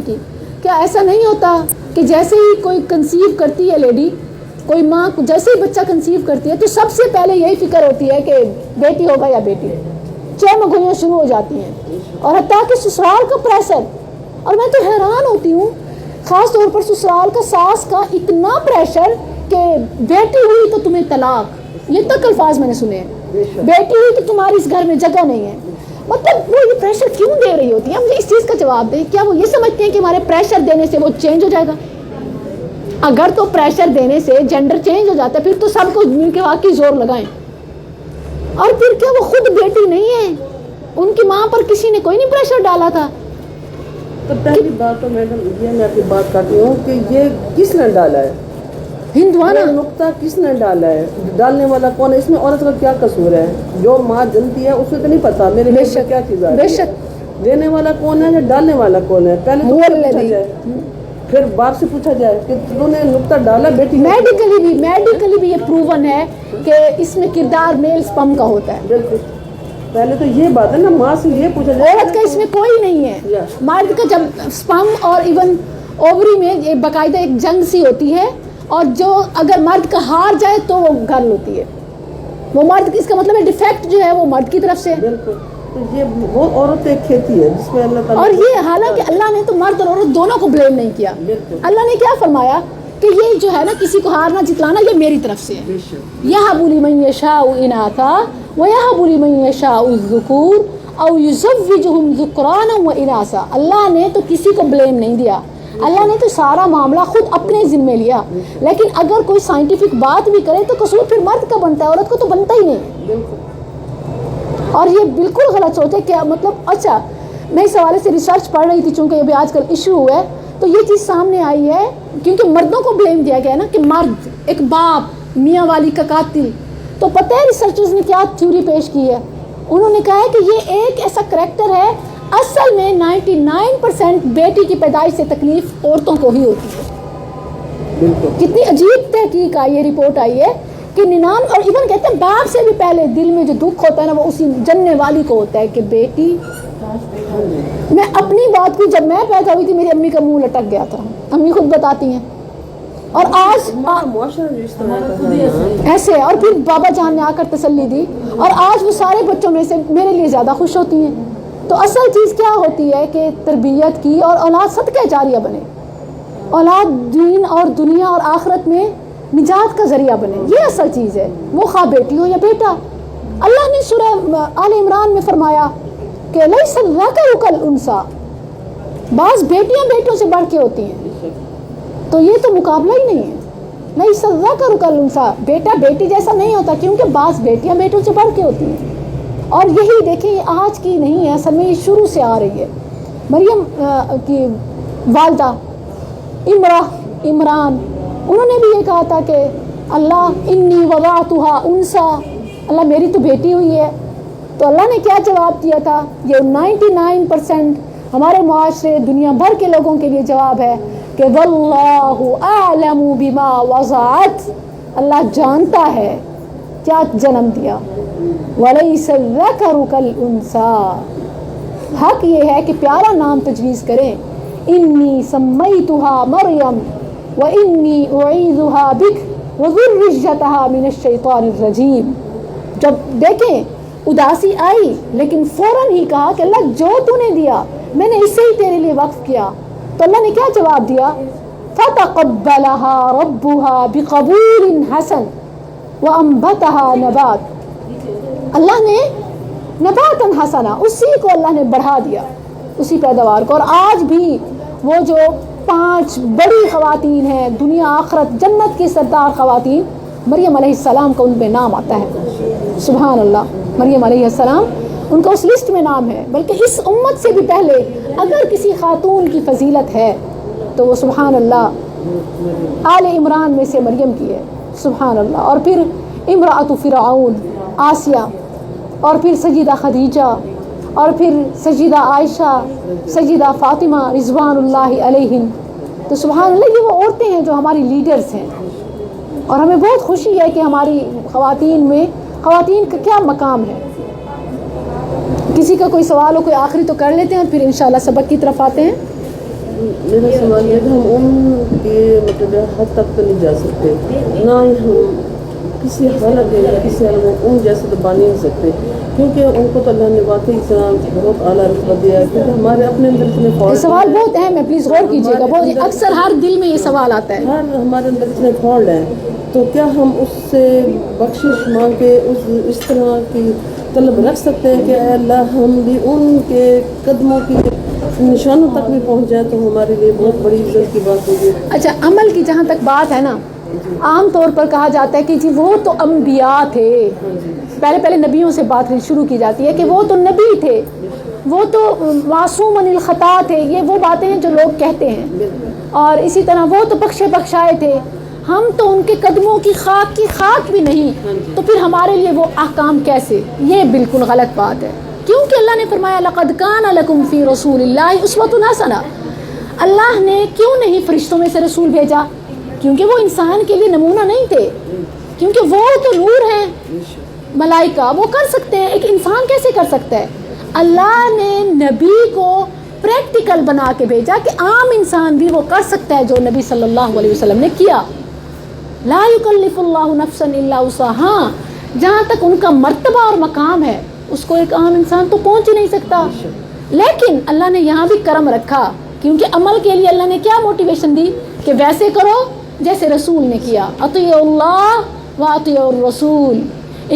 کی. کیا ایسا نہیں ہوتا کہ جیسے ہی کوئی کنسیو کرتی ہے لیڈی, کوئی ماں جیسے ہی بچہ کنسیو کرتی ہے تو سب سے پہلے یہی فکر ہوتی ہے کہ بیٹی ہوگا یا بیٹی, چھ مگوئیاں شروع ہو جاتی ہیں, اور حتیٰ کہ سسرال کا پریشر. اور میں تو حیران ہوتی ہوں خاص طور پر سسرال کا, ساس کا اتنا پریشر کہ بیٹی ہوئی تو تمہیں طلاق, یہ تک الفاظ میں نے سنے ہیں, بیٹی ہوئی تو تمہاری اس گھر میں جگہ نہیں ہے. مطلب وہ یہ پریشر کیوں دے رہی ہوتی ہے؟ مجھے اس چیز کا جواب دیں. کیا وہ یہ سمجھتے ہیں کہ ہمارے پریشر دینے سے وہ چینج ہو جائے گا؟ اگر تو پریشر دینے سے جینڈر چینج ہو جاتا ہے پھر تو سب کو مل کے واقعی زور لگائیں. اور پھر کیا وہ خود بیٹی نہیں ہے؟ ان کی ماں پر کسی نے کوئی نہیں پریشر ڈالا تھا؟ تو پہلی بات تو میڈم یہ میں آپ کی بات کرتی ہوں کہ یہ کس نے ڈالا ہے, ہندوانہ نقطہ کس نے ڈالا ہے, ڈالنے والا کون ہے, اس میں عورت کا کیا قصور ہے؟ جو ماں جنتی ہے اس کو تو نہیں پتا میرے لیے کیا چیز ہے, بے شک دینے والا کون ہے یا ڈالنے والا کون ہے, پہلے تو پوچھا جائے, پھر باپ سے پوچھا جائے کہ تم نے نقطہ ڈالا بیٹی. میڈیکلی بھی یہ پروون ہے کہ اس میں کردار میل سپم کا ہوتا ہے. بالکل, پہلے تو یہ بات ہے نا, ماں سے یہ پوچھا جائے. عورت کا اس میں کوئی نہیں ہے. مرد کا جب سپم اور ایون اووری میں باقاعدہ ایک جنگ سی ہوتی ہے, اور جو اگر مرد کا ہار جائے تو وہ گرل ہوتی ہے. وہ مرد, اس کا مطلب ہے ڈیفیکٹ جو ہے وہ مرد کی طرف سے. بالکل, تو یہ وہ عورت ایک کھیتی ہے جس میں اللہ تعالیٰ, اور یہ حالانکہ اللہ نے تو مرد اور عورت دونوں کو بلیم نہیں کیا. اللہ نے کیا فرمایا کہ یہ جو ہے نا کسی کو ہارنا جتلانا یہ میری طرف سے ہے. یہب لمن یشاء اناثا ویہب لمن یشاء الذکور او یزوجہم ذکرانا واناثا. اللہ نے تو کسی کو بلیم نہیں دیا, اللہ نے تو سارا معاملہ خود اپنے ذمے لیا. لیکن اگر کوئی سائنٹیفک بات بھی کرے تو قصور پھر مرد کا بنتا ہے, عورت کو تو بنتا ہی نہیں. اور یہ بالکل غلط سوچ ہے. کیا مطلب, اچھا میں اس حوالے سے ریسرچ پڑھ رہی تھی چونکہ یہ بھی آج کل ایشو ہوا ہے, تو یہ چیز سامنے آئی ہے کیونکہ مردوں کو بلیم دیا گیا ہے نا کہ مرد ایک باپ میاں والی کا قاتل. تو پتہ ہے ریسرچرز نے کیا تھیوری پیش کی ہے؟ انہوں نے کہا ہے کہ یہ ایک ایسا کریکٹر ہے, اصل میں 99% بیٹی کی پیدائش سے تکلیف عورتوں کو ہی ہوتی ہے. کتنی عجیب تحقیق آئی ہے, رپورٹ آئی ہے کہ 99, اور ایون کہتے ہیں باپ سے بھی پہلے دل میں جو دکھ ہوتا ہے نا وہ اسی جننے والی کو ہوتا ہے کہ بیٹی. میں اپنی بات کو, جب میں پیدا ہوئی تھی میری امی کا منہ لٹک گیا تھا, امی خود بتاتی ہیں. اور آج ایسے, اور پھر بابا جان نے آ کر تسلی دی, اور آج وہ سارے بچوں میں سے میرے لیے زیادہ خوش ہوتی ہیں. تو اصل چیز کیا ہوتی ہے کہ تربیت کی, اور اولاد صدقہ جاریہ بنے, اولاد دین اور دنیا اور آخرت میں نجات کا ذریعہ بنے, یہ اصل چیز ہے, وہ خواہ بیٹی ہو یا بیٹا. اللہ نے سورہ آل عمران میں فرمایا کہ لیس الذکر کالانثیٰ, بعض بیٹیاں بیٹوں سے بڑھ کے ہوتی ہیں. تو یہ تو مقابلہ ہی نہیں ہے. لیس الذکر کالانثیٰ, بیٹا بیٹی جیسا نہیں ہوتا, کیونکہ بعض بیٹیاں بیٹوں سے بڑھ کے ہوتی ہیں. اور یہی دیکھیں یہ آج کی نہیں ہے, اصل میں یہ شروع سے آ رہی ہے. مریم کی والدہ عمران, انہوں نے بھی یہ کہا تھا کہ اللہ انی وضعتها انثى, اللہ میری تو بیٹی ہوئی ہے. تو اللہ نے کیا جواب دیا تھا؟ یہ 99% ہمارے معاشرے دنیا بھر کے لوگوں کے لیے جواب ہے کہ واللہ اعلم بما وضعت, اللہ جانتا ہے کیا جنم دیا. ولیس الذکر کالانثیٰ, حق یہ ہے کہ پیارا نام تجویز کریں. انی سمیتها مریم وانی اعیذها بک وذریتها من الشیطان الرجیم. جب دیکھیں اداسی آئی لیکن فوراً ہی کہا کہ اللہ جو تو نے دیا میں نے اسے ہی تیرے لیے وقف کیا. تو اللہ نے کیا جواب دیا؟ فتقبلها ربها بقبول حسن وانبتها نبات. اللہ نے نباتا حسنا, اسی کو اللہ نے بڑھا دیا, اسی پیداوار کو. اور آج بھی وہ جو 5 بڑی خواتین ہیں دنیا آخرت جنت کی سردار خواتین, مریم علیہ السلام کا ان پہ نام آتا ہے. سبحان اللہ, مریم علیہ السلام ان کا اس لسٹ میں نام ہے. بلکہ اس امت سے بھی پہلے اگر کسی خاتون کی فضیلت ہے تو وہ سبحان اللہ آل عمران میں سے مریم کی ہے. سبحان اللہ. اور پھر امرأۃ فرعون آسیہ, اور پھر سیدہ خدیجہ, اور پھر سیدہ عائشہ, سیدہ فاطمہ رضوان اللہ علیہم. تو سبحان اللہ یہ وہ عورتیں ہیں جو ہماری لیڈرز ہیں, اور ہمیں بہت خوشی ہے کہ ہماری خواتین میں خواتین کا کیا مقام ہے. کسی کا کوئی سوال ہو, کوئی آخری تو کر لیتے ہیں اور پھر انشاءاللہ سبق کی طرف آتے ہیں. میرا سوال یہ کہ ہم ان کے مطلب حد تک تو نہیں جا سکتے، نہ ہی ہم کسی حالت میں کسی حالت میں ان جیسے تو بن نہیں سکتے، کیونکہ ان کو تو اللہ نے واقعی اتنا بہت اعلیٰ رتبہ دیا ہے، کیونکہ ہمارے اپنے اندر اتنے یہ فالٹ سوال بہت اہم ہے، پلیز غور کیجیے گا، بہت اکثر ہر دل میں یہ سوال آتا ہے. ہمارے اندر اتنے فالٹ ہیں، تو کیا ہم اس سے بخشش مانگ کے اس طرح کی طلب رکھ سکتے ہیں کہ اے اللہ ہم بھی ان کے قدموں کی نشانوں تک بھی پہنچ جائے تو ہمارے لیے بہت بڑی عزت کی بات ہوگی. اچھا، عمل کی جہاں تک بات ہے نا، عام طور پر کہا جاتا ہے کہ جی وہ تو انبیاء تھے، پہلے نبیوں سے بات شروع کی جاتی ہے کہ وہ تو نبی تھے، وہ تو معصوم عن الخطا تھے، یہ وہ باتیں ہیں جو لوگ کہتے ہیں. اور اسی طرح وہ تو بخشے بخشائے تھے، ہم تو ان کے قدموں کی خاک بھی نہیں، تو پھر ہمارے لیے وہ احکام کیسے؟ یہ بالکل غلط بات ہے، کیونکہ اللہ نے فرمایا لقد کان لکم فی رسول اللہ اسوۃ حسنہ. اللہ نے کیوں نہیں فرشتوں میں سے رسول بھیجا؟ کیونکہ وہ انسان کے لیے نمونہ نہیں تھے، کیونکہ وہ تو نور ہیں. ملائکہ وہ کر سکتے ہیں، ایک انسان کیسے کر سکتا ہے؟ اللہ نے نبی کو پریکٹیکل بنا کے بھیجا کہ عام انسان بھی وہ کر سکتا ہے جو نبی صلی اللہ علیہ وسلم نے کیا. لا یکلف اللہ نفسا الا وسعها، جہاں تک ان کا مرتبہ اور مقام ہے اس کو ایک عام انسان تو پہنچ ہی نہیں سکتا. لیکن اللہ نے یہاں بھی کرم رکھا، کیونکہ عمل کے لیے اللہ نے کیا موٹیویشن دی کہ ویسے کرو جیسے رسول نے کیا. اطیعوا اللہ واطیعوا الرسول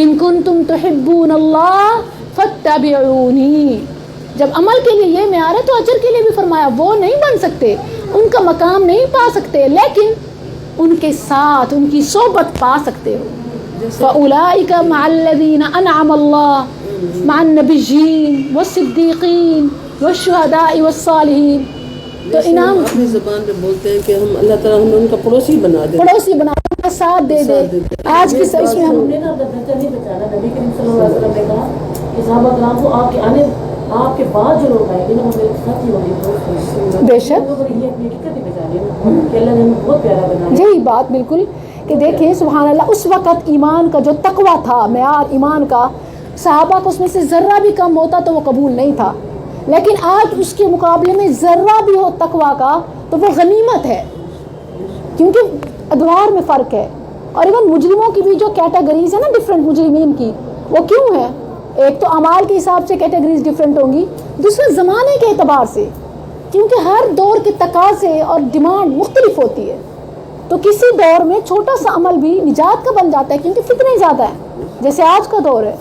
ان کنتم تحبون اللہ فاتبعونی. جب عمل کے لیے یہ معیار ہے تو اجر کے لیے بھی فرمایا وہ نہیں بن سکتے، ان کا مقام نہیں پا سکتے، لیکن ان کے ساتھ ان کی صحبت پا سکتے ہو. فاولئک مع الذین انعم اللہ مع النبیین والصدیقین والشہداء والصالحین. تو انعام اپنی زبان پہ بولتے ہیں کہ ہم اللہ تعالیٰ ہمیں ان کا پڑوسی بنا دے، ان کا ساتھ دے دے. آج کی اس میں ہم نے نا اپنا بچہ نہیں بچانا. نبی کریم صلی اللہ علیہ وسلم نے کہا کہ صحابہ کرام کو آپ کے بعد جو لوگ آئیں گے نا وہ میرے ساتھ ہی ہوگی. بے شک یہ اپنی حقیقت ہی بچانی ہے نا کہ اللہ نے ہمیں بہت پیارا بنایا. یہی بات بالکل کہ دیکھیں سبحان اللہ، اس وقت ایمان کا جو تقویٰ تھا، معیار ایمان کا، صحابہ کو اس میں سے ذرہ بھی کم ہوتا تو وہ قبول نہیں تھا. لیکن آج اس کے مقابلے میں ذرہ بھی ہو تقویٰ کا تو وہ غنیمت ہے، کیونکہ ادوار میں فرق ہے. اور ایون مجرموں کی بھی جو کیٹیگریز ہیں نا ڈفرینٹ مجرمین کی، وہ کیوں ہے؟ ایک تو اعمال کے حساب سے کیٹیگریز ڈفرینٹ ہوں گی، دوسرے زمانے کے اعتبار سے، کیونکہ ہر دور کے تقاضے اور ڈیمانڈ مختلف ہوتی ہے. تو کسی دور میں چھوٹا سا عمل بھی نجات کا بن جاتا ہے کیونکہ فتنے زیادہ ہیں، جیسے آج کا دور ہے.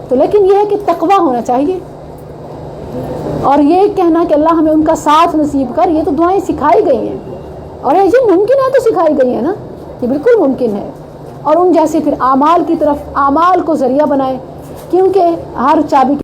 تو لیکن یہ ہے کہ تقویٰ ہونا چاہیے، اور یہ کہنا کہ اللہ ہمیں ان کا ساتھ نصیب کر، یہ تو دعائیں سکھائی گئی ہیں، اور یہ ممکن ہے تو سکھائی گئی ہیں نا، یہ بالکل ممکن ہے. اور ان جیسے پھر اعمال کی طرف، اعمال کو ذریعہ بنائے، کیونکہ ہر چابی